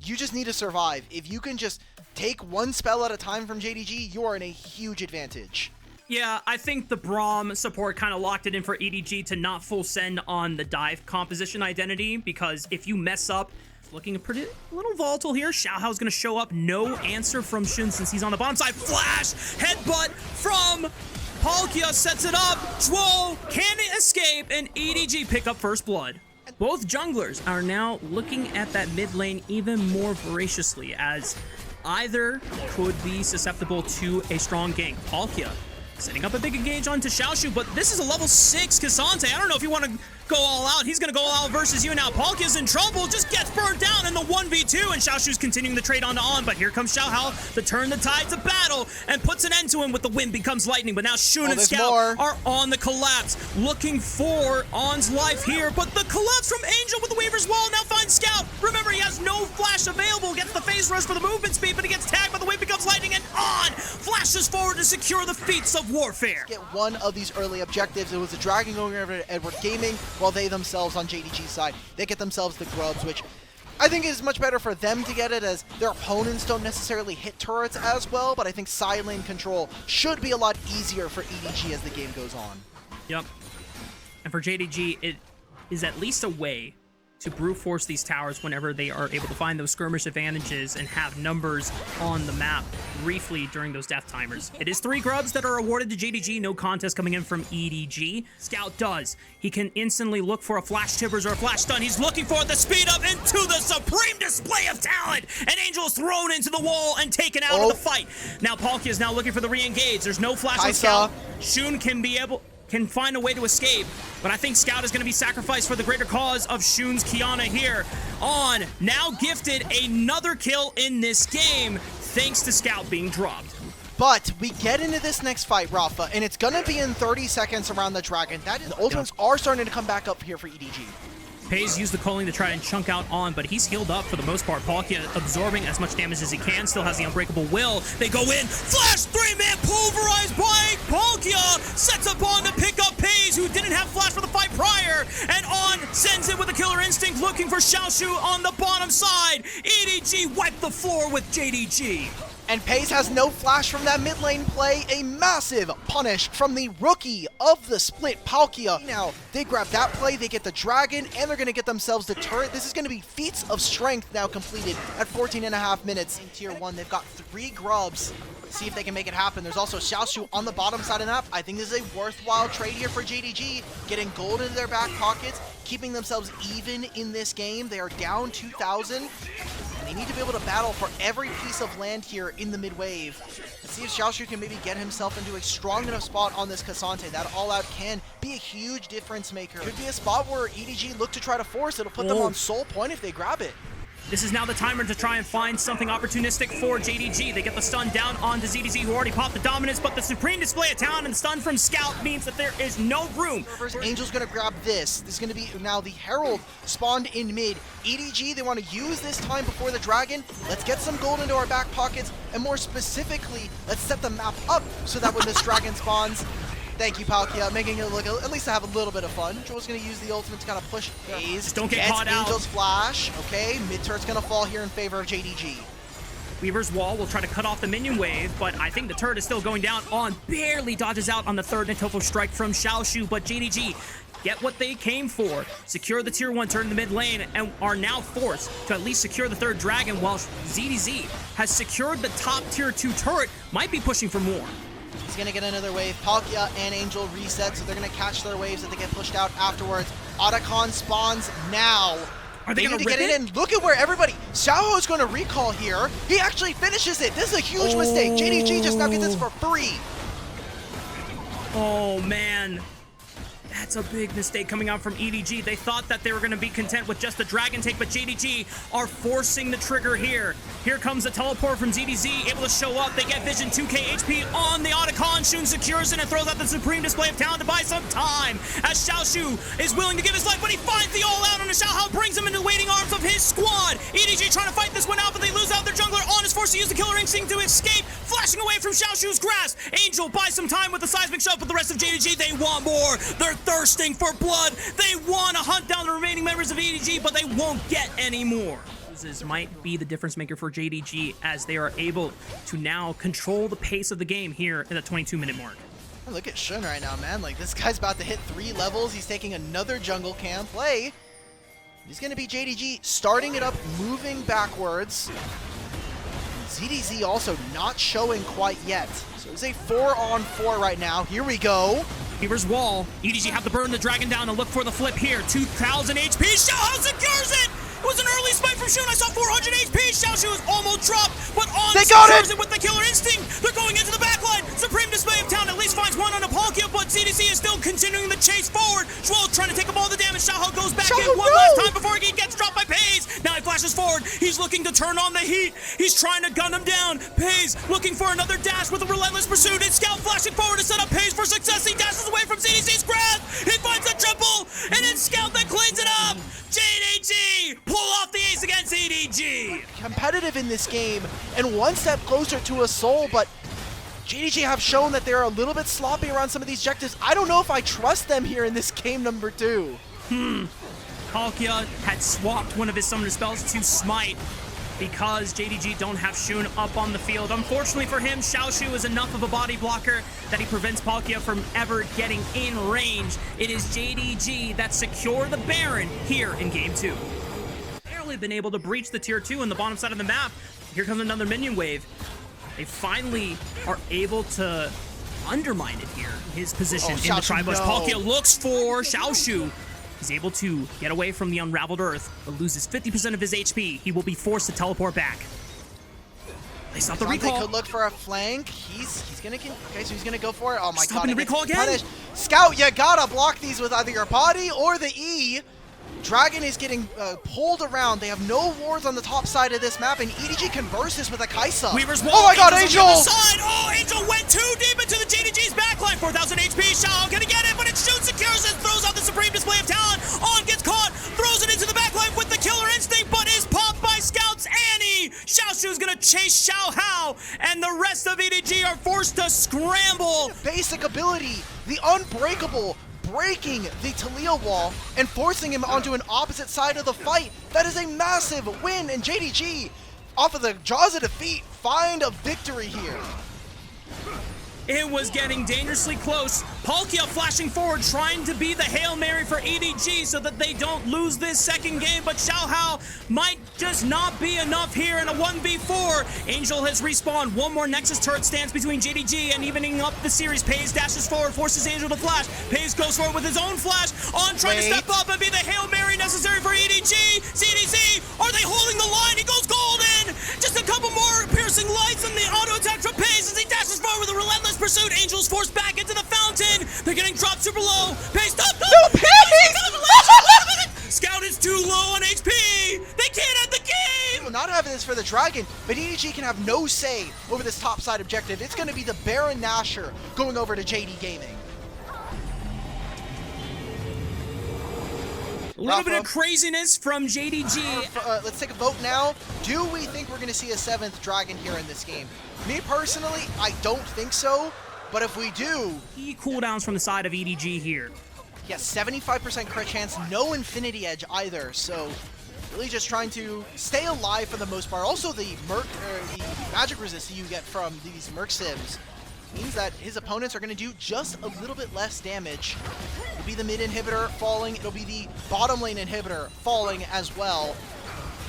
You just need to survive. If you can just take one spell at a time from JDG, you are in a huge advantage. Yeah, I think the Braum support kind of locked it in for EDG to not full send on the dive composition identity, because if you mess up, it's looking a little volatile here. Xiaohao's going to show up. No answer from Shun since he's on the bottom side. Flash! Headbutt from Palkia sets it up. Zhuo can escape, and EDG pick up first blood. Both junglers are now looking at that mid lane even more voraciously, as either could be susceptible to a strong gank. Palkia setting up a big engage onto Xiaoshu, but this is a level 6 Cassante. I don't know if you want to go all out. He's going to go all out versus you now. Palkia's in trouble, just gets burned down in the 1v2, and Xiaoshu's continuing the trade on to On, but here comes Xiaohao to turn the tides of battle and puts an end to him with the wind becomes lightning, but now Shun and Scout are on the collapse, looking for On's life here, but the collapse from Angel with the Weaver's Wall now finds Scout. Remember, he has no flash available, gets the phase rush for the movement speed, but he gets tagged, but the wind becomes lightning, and On flashes forward to secure the feats of warfare. Get one of these early objectives. It was a dragon going over to Edward Gaming, while they themselves on JDG's side, they get themselves the grubs, which I think is much better for them to get it, as their opponents don't necessarily hit turrets as well, but I think side lane control should be a lot easier for EDG as the game goes on. Yep. And for JDG, it is at least a way to brute force these towers whenever they are able to find those skirmish advantages and have numbers on the map briefly during those death timers. It is 3 grubs that are awarded to JDG, no contest coming in from EDG. Scout does. He can instantly look for a flash tibbers or a flash stun. He's looking for the speed up into the supreme display of talent, and Angel is thrown into the wall and taken out of the fight. Now Palkia is now looking for the re-engage. There's no flash on Scout. Shun can find a way to escape, but I think Scout is going to be sacrificed for the greater cause of Shun's Kiana here. On, now gifted another kill in this game, thanks to Scout being dropped. But we get into this next fight, Rafa, and it's going to be in 30 seconds around the dragon. The ultimates are starting to come back up here for EDG. Pays used the culling to try and chunk out On, but he's healed up for the most part. Palkia absorbing as much damage as he can, still has the unbreakable will. They go in, flash 3-man pulverized by Palkia, sets up On to pick up Pays, who didn't have flash for the fight prior, and On sends it with a killer instinct, looking for Xiaoshu on the bottom side. EDG wiped the floor with JDG. And Pays has no flash from that mid lane play. A massive punish from the rookie of the split, Palkia. Now, they grab that play, they get the dragon, and they're going to get themselves the turret. This is going to be feats of strength now completed at 14.5 minutes. In Tier 1, they've got 3 grubs. See if they can make it happen. There's also Xiaoshu on the bottom side of the map. I think this is a worthwhile trade here for JDG. Getting gold into their back pockets, keeping themselves even in this game. They are down 2,000. They need to be able to battle for every piece of land here in the mid-wave. Let's see if Xiaoshu can maybe get himself into a strong enough spot on this Cassante. That all-out can be a huge difference maker. Could be a spot where EDG look to try to force. It'll put them on soul point if they grab it. This is now the timer to try and find something opportunistic for JDG. They get the stun down onto ZDZ, who already popped the dominance, but the supreme display of talent and the stun from Scout means that there is no room. Angel's gonna grab this. This is gonna be now the Herald spawned in mid. EDG, they want to use this time before the dragon. Let's get some gold into our back pockets, and more specifically, let's set the map up so that when this dragon spawns, thank you, Palkia, making it look at least to have a little bit of fun. Joel's going to use the ultimate to kind of push Hayes. Just don't get caught out. Angel's flash. Okay, mid-turret's going to fall here in favor of JDG. Weaver's Wall will try to cut off the minion wave, but I think the turret is still going down. On barely dodges out on the third Nintofo strike from Xiaoshu, but JDG get what they came for. Secure the Tier 1 turret in the mid lane, and are now forced to at least secure the third dragon, while ZDZ has secured the top Tier 2 turret, might be pushing for more. He's going to get another wave. Palkia and Angel reset, so they're going to catch their waves that they get pushed out afterwards. Otacon spawns now. Are they going to get it in? Look at where everybody... Xiaoho's going to recall here. He actually finishes it. This is a huge mistake. JDG just now gets this for free. Oh, man. That's a big mistake coming out from EDG. They thought that they were going to be content with just the dragon take, but JDG are forcing the trigger here. Here comes the teleport from ZDZ, able to show up. They get vision, 2k HP on the Otacon. Shun secures it and throws out the supreme display of talent to buy some time, as Xiaoshu is willing to give his life, but he finds the all-out on the Xiaohao, brings him into the waiting arms of his squad. EDG trying to fight this one out, but they lose out their jungler. On is forced to use the killer instinct to escape, flashing away from Xiaoshu's grasp. Angel buys some time with the seismic shove, but the rest of JDG, they want more. They're thirsting for blood. They want to hunt down the remaining members of EDG, but they won't get any more. This might be the difference maker for JDG as they are able to now control the pace of the game here at the 22-minute mark. Look at Shun right now, man. Like, this guy's about to hit 3 levels. He's taking another jungle camp play. He's going to be JDG starting it up, moving backwards. ZDZ also not showing quite yet. So it's a 4-on-4 right now. Here we go. Beaver's wall. EDG have to burn the dragon down and look for the flip here. 2,000 HP. Xiaohao secures it! It was an early spike from Shun. I saw 400 HP. Xiaohao was almost dropped, but On secures it with the killer instinct. They're going into the backline. Supreme Display of Town at least finds one on a Palkia, but ZDC is still continuing the chase forward. Joel trying to take up all the damage. Xiaohao goes back in one last time before he gets dropped by Pays. Now he flashes forward. He's looking to turn on the heat. He's trying to gun him down. Pays looking for another dash with a relentless pursuit. It's Scout flashing forward to set up Pays for success. He dashes away from ZDC's grasp. He finds the triple, and it's Scout that cleans it up. JDG pull off the ace against EDG. Competitive in this game, and one step closer to a soul, but JDG have shown that they're a little bit sloppy around some of these objectives. I don't know if I trust them here in this game number 2. Palkia had swapped one of his summoner spells to Smite because JDG don't have Shun up on the field. Unfortunately for him, Xiaoshu is enough of a body blocker that he prevents Palkia from ever getting in range. It is JDG that secure the Baron here in game 2. Barely been able to breach the tier 2 on the bottom side of the map. Here comes another minion wave. They finally are able to undermine it here. His position in the tri-bush. Palkia looks for Xiaoshu. He's able to get away from the unraveled earth, but loses 50% of his HP. He will be forced to teleport back. They stop the recall. They could look for a flank. He's gonna okay, so he's gonna go for it. Oh my god! Stopping the recall again. Punished. Scout, you gotta block these with either your body or the E. Dragon is getting pulled around. They have no wards on the top side of this map, and EDG converses with a Kaisa. Weaver's wall. Oh my god, Angel! Oh, Angel went too deep into the JDG's backline. 4,000 HP. Xiao gonna get it, but it shoots, secures it, throws out the Supreme Display of Talent. On gets caught, throws it into the backline with the killer instinct, but is popped by Scouts Annie. Xiaoshu's gonna chase Xiaohao, and the rest of EDG are forced to scramble. Basic ability, the unbreakable, breaking the Talia wall and forcing him onto an opposite side of the fight. That is a massive win, and JDG, off of the jaws of defeat, find a victory here. It was getting dangerously close. Palkia flashing forward, trying to be the Hail Mary for EDG so that they don't lose this second game, but Xiaohao might just not be enough here in a 1v4. Angel has respawned. One more Nexus turret stands between JDG and evening up the series. Pays dashes forward, forces Angel to flash. Pays goes forward with his own flash. On trying to step up and be the Hail Mary necessary for EDG. CDC, are they holding the line? He goes golden. Just a couple more piercing lights and the auto attack from Pays as he dashes forward with a relentless pursuit. Angel's forced back into the fountain. They're getting dropped super low. Pays, stop! No, Pays! Scout is too low on HP. They can't end the game. Well, not having this for the Dragon, but EDG can have no say over this top side objective. It's going to be the Baron Nashor going over to JD Gaming. A little bit of craziness from JDG. Let's take a vote now. Do we think we're going to see a 7th Dragon here in this game? Me personally, I don't think so, but if we do... Key cooldowns from the side of EDG here. Yeah, 75% crit chance, no Infinity Edge either, so really just trying to stay alive for the most part. Also, the magic resist you get from these Merc Sims means that his opponents are going to do just a little bit less damage. It'll be the mid inhibitor falling, it'll be the bottom lane inhibitor falling as well.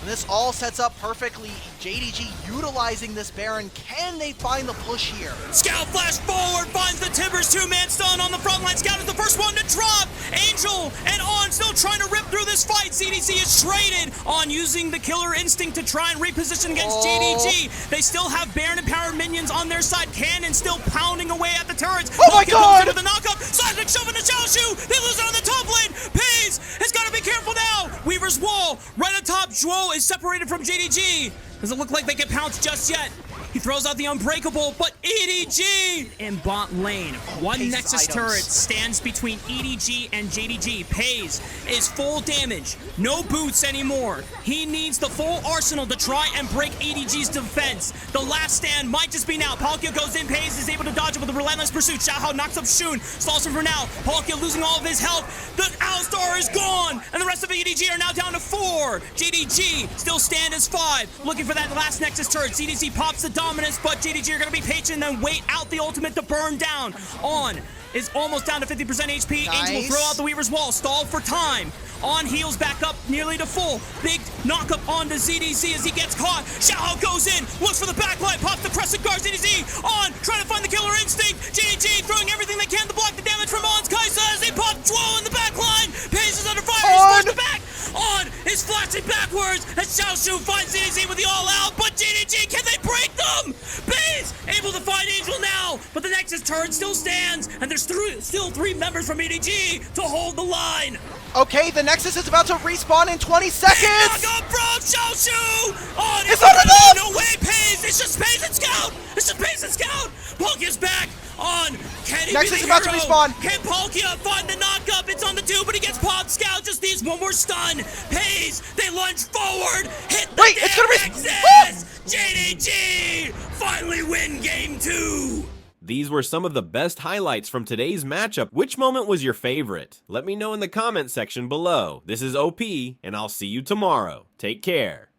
And this all sets up perfectly. JDG utilizing this Baron. Can they find the push here? Scout flash forward, finds the Timbers 2-man stun on the front line. Scout is the first one to drop. Angel and On still trying to rip through this fight. CDC is traded on using the killer instinct to try and reposition against JDG. They still have Baron empowered minions on their side. Cannon still pounding away at the turrets. Oh my god! With the knockup. Seismic shoving to Xiaoshu. They lose it on the top lane. Pays has got to be careful now. Weaver's wall right on top. Joel is separated from JDG. Doesn't look like they get pounced just yet. He throws out the Unbreakable, but EDG in bot lane. One Pace's Nexus items. turret stands between EDG and JDG. Pays is full damage. No boots anymore. He needs the full arsenal to try and break EDG's defense. The last stand might just be now. Palkia goes in. Pays is able to dodge it with a relentless pursuit. Xiaohao knocks up Shun. Stalls him for now. Palkia losing all of his health. The Alistar is gone. And the rest of EDG are now down to 4. JDG still stand as 5. Looking for that last Nexus turret. CDC pops the dominance, but JDG are going to be patient and wait out the ultimate to burn down. On is almost down to 50% HP. Nice. Angel will throw out the Weaver's Wall. Stalled for time. On heals back up nearly to full. Big knock up onto ZDZ as he gets caught. Xiaohao goes in, looks for the backline, pops the Crescent Guard. ZDZ on, trying to find the killer instinct. JDG throwing everything they can to block the damage from On's Kaisa as they pop Jewel in the backline. Pace is under fire, he's forced back. On is flashing backwards as Xiaoshu finds ZDZ with the all out, but JDG, can they break them? Pace able to find Angel now, but the Nexus turret still stands, and there's still 3 members from EDG to hold the line. Okay, the Nexus is about to respawn in 20 seconds! Knock up from Xiaoshu! Oh, it's not enough! No way, Pace! It's just Pace and Scout! It's just Pace and Scout! Palkia's back on. Can he Nexus be the is about to hero? respawn. Can Palkia find the knockup? It's on the 2, but he gets popped. Scout just needs one more stun. Pace, they lunge forward. Hit the Wait, it's gonna Nexus! JDG finally win game 2! These were some of the best highlights from today's matchup. Which moment was your favorite? Let me know in the comment section below. This is OP, and I'll see you tomorrow. Take care.